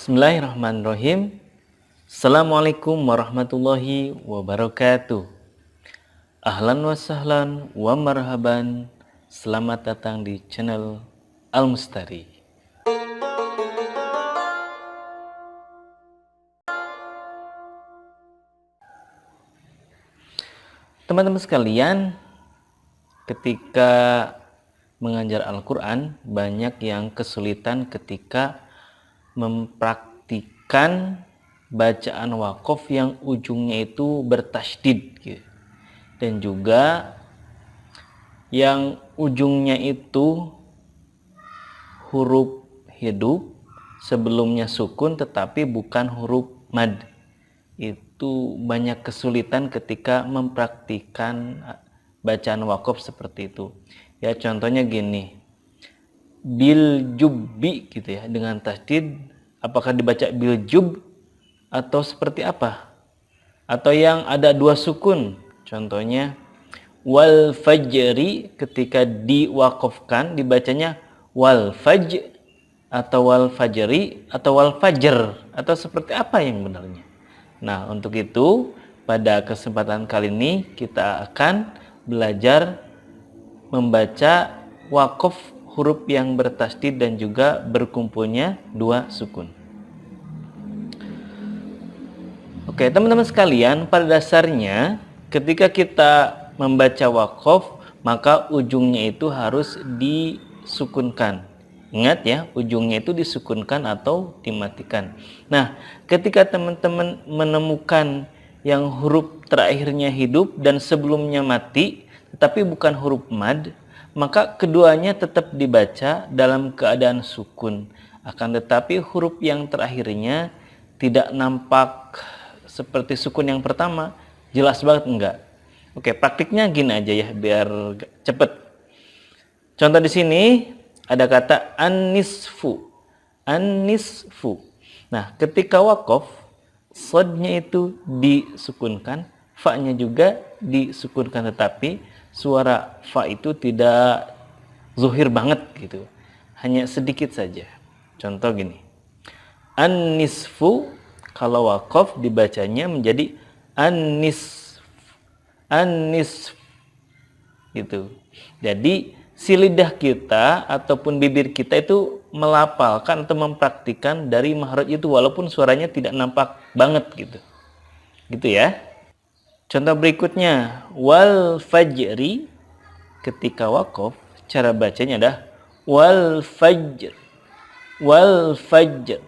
Bismillahirrahmanirrahim. Assalamualaikum warahmatullahi wabarakatuh. Ahlan wa sahlan wa marhaban. Selamat datang di channel Al-Mustari. Teman-teman sekalian, ketika mengajar Al-Quran, banyak yang kesulitan ketika mempraktikkan bacaan waqaf yang ujungnya itu bertasydid gitu. Dan juga yang ujungnya itu huruf hidup, sebelumnya sukun tetapi bukan huruf mad. Itu banyak kesulitan ketika mempraktikkan bacaan waqaf seperti itu. Ya, contohnya gini, bil jubbi gitu ya, dengan tasydid, apakah dibaca bil jub atau seperti apa? Atau yang ada dua sukun, contohnya wal fajri, ketika diwaqafkan dibacanya wal faj atau wal fajri atau wal fajr, atau seperti apa yang benarnya? Nah, untuk itu pada kesempatan kali ini kita akan belajar membaca waqaf huruf yang bertasydid dan juga berkumpulnya dua sukun. Oke, teman-teman sekalian, pada dasarnya ketika kita membaca waqaf, maka ujungnya itu harus disukunkan. Ingat ya, ujungnya itu disukunkan atau dimatikan. Nah, ketika teman-teman menemukan yang huruf terakhirnya hidup dan sebelumnya mati, tetapi bukan huruf mad, maka keduanya tetap dibaca dalam keadaan sukun. Akan tetapi huruf yang terakhirnya tidak nampak seperti sukun yang pertama, jelas banget enggak. Oke, praktiknya gini aja ya biar cepet. Contoh di sini ada kata an-nisfu. An-nisfu. Nah, ketika waqaf, sodnya itu disukunkan, fa-nya juga disukunkan, tetapi suara fa itu tidak zuhir banget gitu, hanya sedikit saja. Contoh gini, an-nisfu, kalau waqaf dibacanya menjadi an-nisf, an-nisf gitu. Jadi si lidah kita ataupun bibir kita itu melafalkan atau mempraktikkan dari makhraj itu walaupun suaranya tidak nampak banget gitu ya. Contoh berikutnya, wal fajri, ketika waqaf cara bacanya adalah wal fajr. Wal fajr.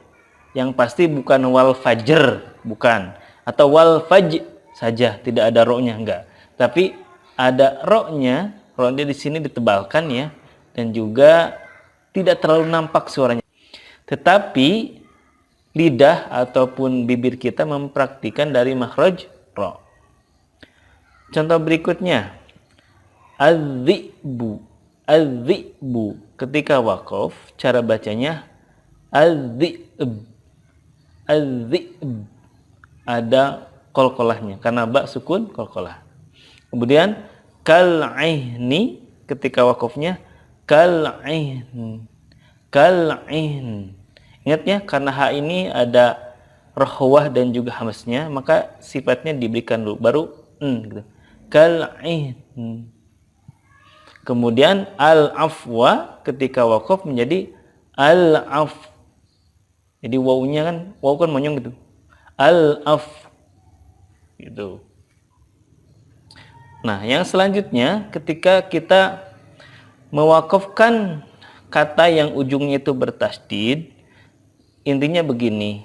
Yang pasti bukan wal fajr, bukan. Atau wal faj saja, tidak ada ro-nya, enggak. Tapi ada ro-nya, ro-nya di sini ditebalkan ya, dan juga tidak terlalu nampak suaranya. Tetapi lidah ataupun bibir kita mempraktikkan dari makhraj ro. Contoh berikutnya, az-zi'bu. Az-zi'bu, ketika waqaf cara bacanya az-zi'b. Az-zi'b, ada qalqalahnya karena ba sukun qalqalah. Kemudian kal-'ihni, ketika waqafnya kal-'ihn. Kal-'ihn. Ingat ya, karena ha ini ada rohwah dan juga hamznya, maka sifatnya diberikan dulu baru gitu. Kal-'ihn. Kemudian al-afwa, ketika waqaf menjadi al-af. Jadi wawunya kan, waw kan monyong gitu. Al-af gitu. Nah, yang selanjutnya ketika kita mewakafkan kata yang ujungnya itu bertasydid, intinya begini.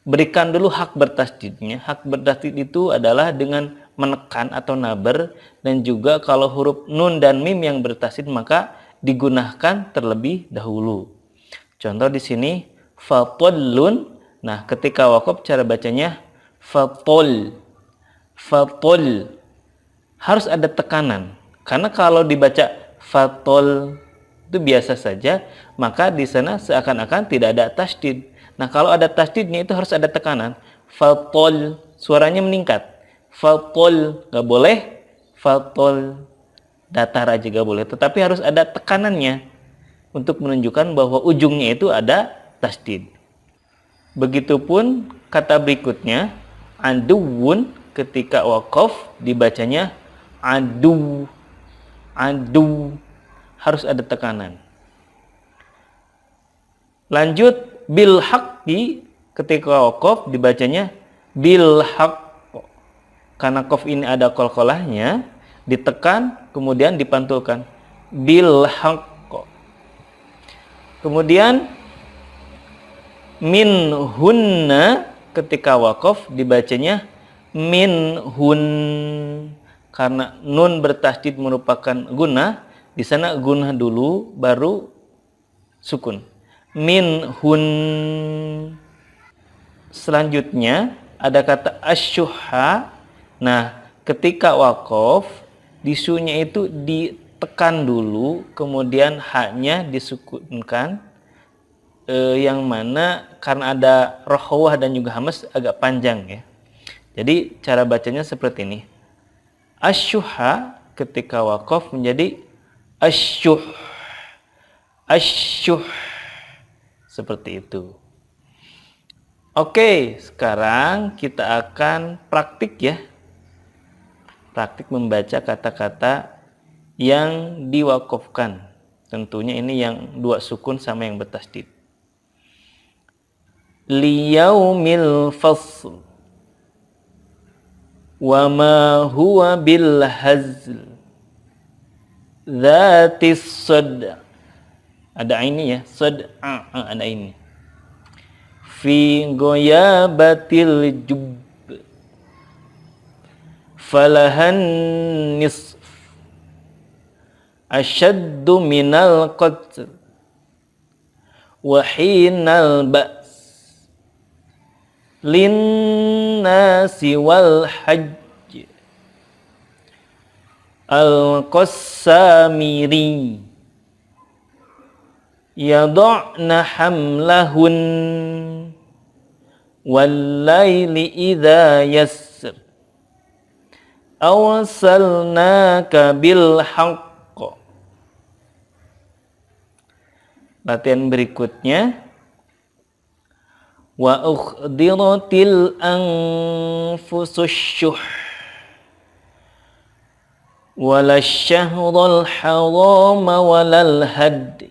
Berikan dulu hak bertasydidnya. Hak bertasydid itu adalah dengan menekan atau naber, dan juga kalau huruf nun dan mim yang bertasydid maka digunakan terlebih dahulu. Contoh di sini fatallun. Nah, ketika waqaf cara bacanya fatol. Fatol. Harus ada tekanan. Karena kalau dibaca fatol itu biasa saja, maka di sana seakan-akan tidak ada tasydid. Nah, kalau ada tasydidnya itu harus ada tekanan. Fatol, suaranya meningkat. Fatol, nggak boleh fatol datar aja nggak boleh, tetapi harus ada tekanannya untuk menunjukkan bahwa ujungnya itu ada tasydid. Begitupun kata berikutnya, aduwun, ketika waqaf dibacanya adu. Adu, harus ada tekanan. Lanjut, bil haqqi, ketika waqaf dibacanya bil haqq. Karena qaf ini ada qalqalahnya, ditekan kemudian dipantulkan. Bil haqq. Kemudian min hunna, ketika waqaf dibacanya min hun. Karena nun bertasydid merupakan gunnah, di sana gunnah dulu baru sukun. Min hun. Selanjutnya ada kata asyuha. Nah, ketika waqaf disunya itu ditekan dulu, kemudian haknya disukunkan, yang mana karena ada rohwah dan juga hamas agak panjang ya. Jadi cara bacanya seperti ini. Asyuha ketika waqaf menjadi asyuh. Asyuh. Seperti itu. Oke, sekarang kita akan praktik ya. Praktik membaca kata-kata yang diwaqafkan. Tentunya ini yang dua sukun sama yang bertasydid. Liyaumil fasl wa ma huwa bil hazl dzatis sad. Ada ini ya, sad ada ini. Fi ghayabatil jub falahan nisf asyaddu minal qatl wa hinal ba's linnasi wal hajj al-qassamiri yada'na hamlahun wal laili idza yassr awsalnaka bil haqq. Latihan berikutnya, wa ukhdiratil anfusus syuh wala syahrul harama walal hadi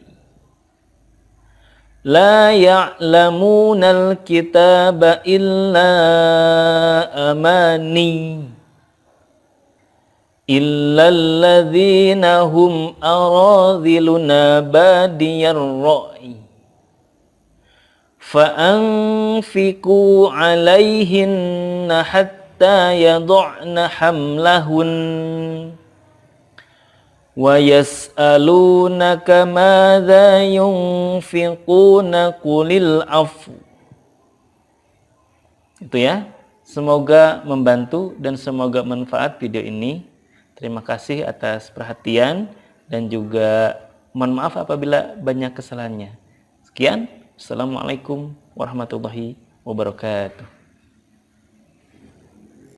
la ya'lamunal kitaba illa amani illal ladzina hum aradhiluna badiyar ra'i fa'anfiqu 'alaihinna hatta yad'na hamlahun wa yas'alunaka madza yunfiquna qulil afu. Itu ya. Semoga membantu dan semoga manfaat video ini. Terima kasih atas perhatian dan juga mohon maaf apabila banyak kesalahannya. Sekian. Assalamualaikum warahmatullahi wabarakatuh.